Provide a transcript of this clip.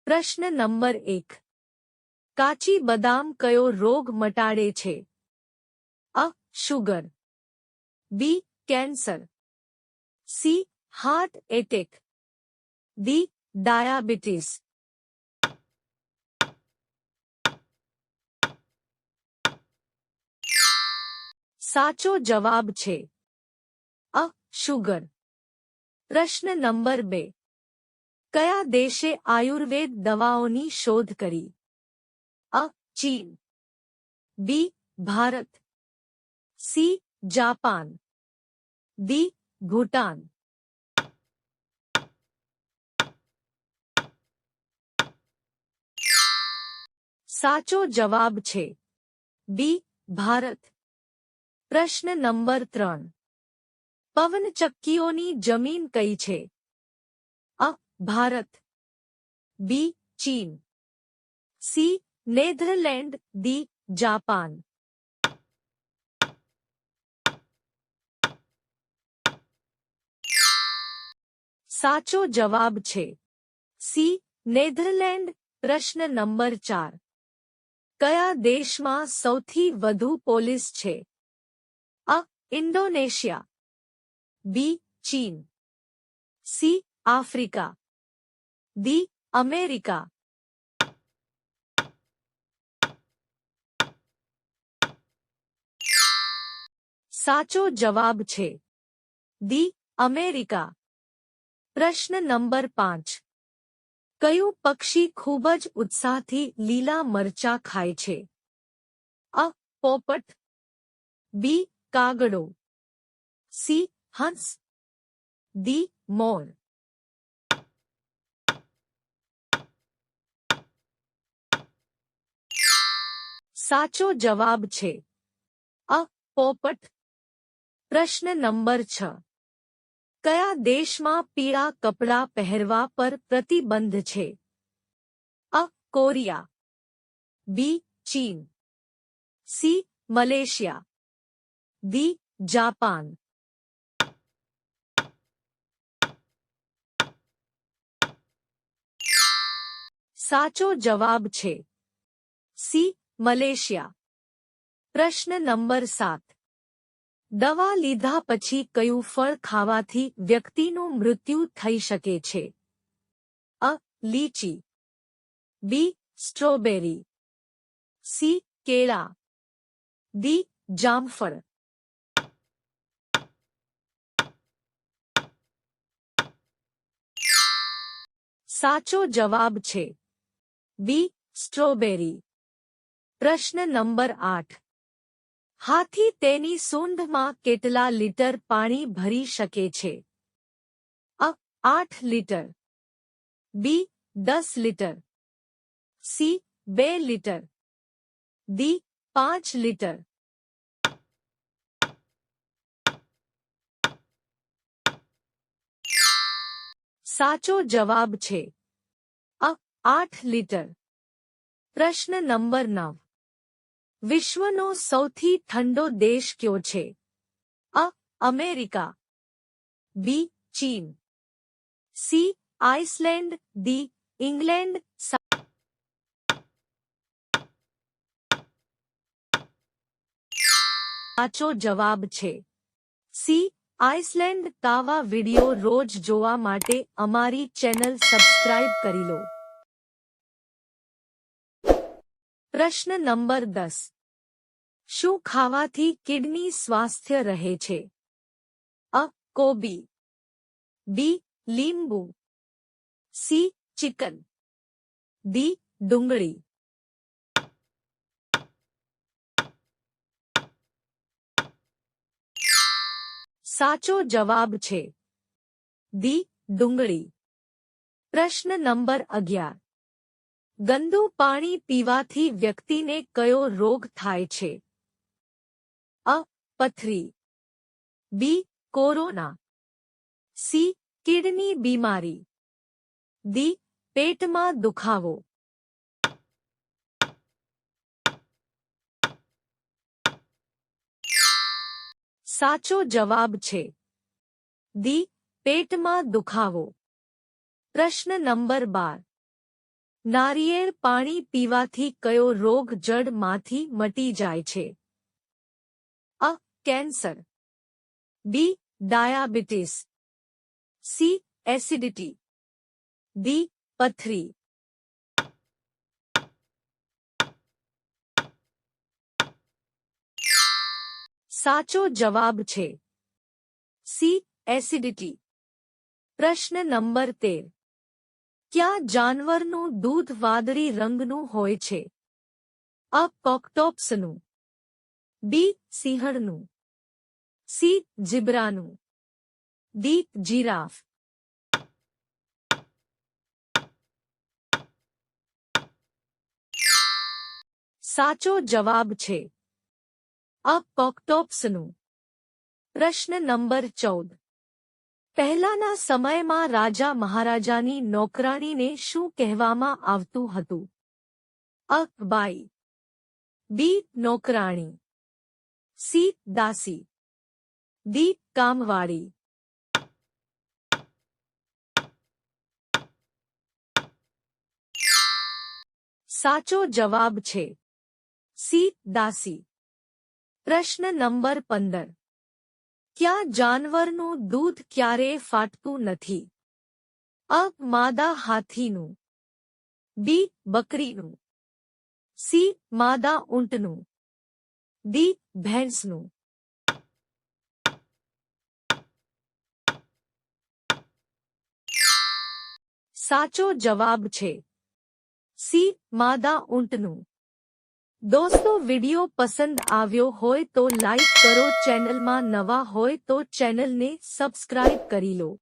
પ્રશ્ન નંબર 1. કાચી બદામ કયો રોગ મટાડે છે? અ. Sugar. B. Cancer. C. Heart attack. D. Diabetes. સાચો જવાબ છે અ. શુગર. પ્રશ્ન નંબર 2. કયા દેશે આયુર્વેદ દવાઓની શોધ કરી? અ. ચીન. B. Bharat. C. Japan. D. Bhutan. સાચો જવાબ છે બી. ભારત. પ્રશ્ન નંબર 3. પવનચક્કીઓની જમીન કઈ છે? અ. ભારત. બી. ચીન. સી. નેધરલેન્ડ. ડી. જાપાન. સાચો જવાબ છે સી. નેધરલેન્ડ. પ્રશ્ન નંબર 4. કયા દેશમાં સૌથી વધુ પોલીસ છે? અ. ઇન્ડોનેશિયા. બી. ચીન. સી. આફ્રિકા. ડી. અમેરિકા. સાચો જવાબ છે ડી. અમેરિકા. પ્રશ્ન નંબર 5. કયું પક્ષી ખૂબ જ ઉત્સાહથી લીલા મરચાં ખાય છે? અ. પોપટ. બી. કાગડો. સી. હંસ. ડી. મોર. સાચો જવાબ છે અ. પોપટ. પ્રશ્ન નંબર 6. કયા દેશમાં પીળા કપડાં પહેરવા પર પ્રતિબંધ છે? અ. કોરિયા. બી. ચીન. સી. મલેશિયા. ડી. જાપાન. સાચો જવાબ છે સી. મલેશિયા. પ્રશ્ન નંબર 7. દવા લીધા પછી કયું ફળ ખાવાથી વ્યક્તિનું મૃત્યુ થઈ શકે છે? અ. લીચી. બી. સ્ટ્રોબેરી. સી. કેળા. ડી. જામફળ. સાચો જવાબ છે બી. સ્ટ્રોબેરી. પ્રશ્ન નંબર 8. હાથી તેની સૂંઢમાં કેટલા લીટર પાણી ભરી શકે છે? અ. 8 લીટર. બી. 10 litre. C. 2 litre. D. 5 litre. સાચો જવાબ છે અ. 8 લીટર. પ્રશ્ન નંબર 9. વિશ્વનો સૌથી ઠંડો દેશ કયો છે? અ. અમેરિકા. બી. ચીન. સી. આઇસલેન્ડ. ડી. ઇંગ્લેન્ડ. સાચો જવાબ છે સી. આઇસલેન્ડ. આવા વિડિયો રોજ જોવા માટે અમારી ચેનલ સબસ્ક્રાઇબ કરી લો. પ્રશ્ન નંબર 10. શું ખાવાથી કિડની સ્વાસ્થ્ય રહે છે? અ. કોબી. બી. લીંબુ. સી. ચિકન. ડી. ડુંગળી. સાચો જવાબ છે ડી. ડુંગળી. પ્રશ્ન નંબર 11. ગંદુ પાણી પીવાથી વ્યક્તિને કયો રોગ થાય છે? અ. પથરી. બી. કોરોના. સી. કિડની બીમારી. ડી. પેટમાં દુખાવો. સાચો જવાબ છે ડી. પેટમાં દુખાવો. પ્રશ્ન નંબર 12. નારિયેળ પાણી પીવાથી કયો રોગ જડમાંથી મટી જાય છે? અ. Cancer, B. Diabetes, C. Acidity, D. પથરી. સાચો જવાબ છે સી. એસિડિટી. પ્રશ્ન નંબર 13. કયા જાનવરનું દૂધ વાદળી રંગનું હોય છે? અ. કોકટોપ્સનું, બી. સિંહણનું, સી. ઝીબ્રાનું, ડી. જીરાફ. સાચો જવાબ છે અ. કોકટોપ્સનું. પ્રશ્ન નંબર 14. પહેલાના સમયમાં રાજા મહારાજાની નોકરાણીને શું કહેવામાં આવતું હતું? અ. બાઈ, બી. નોકરાણી, સી. દાસી, ડી. કામવાળી. સાચો જવાબ છે સી. દાસી. પ્રશ્ન નંબર 15. કયા જાનવરનું દૂધ ક્યારેય ફાટતું નથી? અ. માદા હાથીનું, બી. બકરીનું, સી. માદા ઊંટનું, ડી. ભેંસનું. સાચો જવાબ છે સી. માદા ઊંટનું. દોસ્તો, વિડિયો પસંદ આવ્યો હોય તો લાઈક કરો, ચેનલમાં નવા હોય તો ચેનલને સબસ્ક્રાઇબ કરી લો.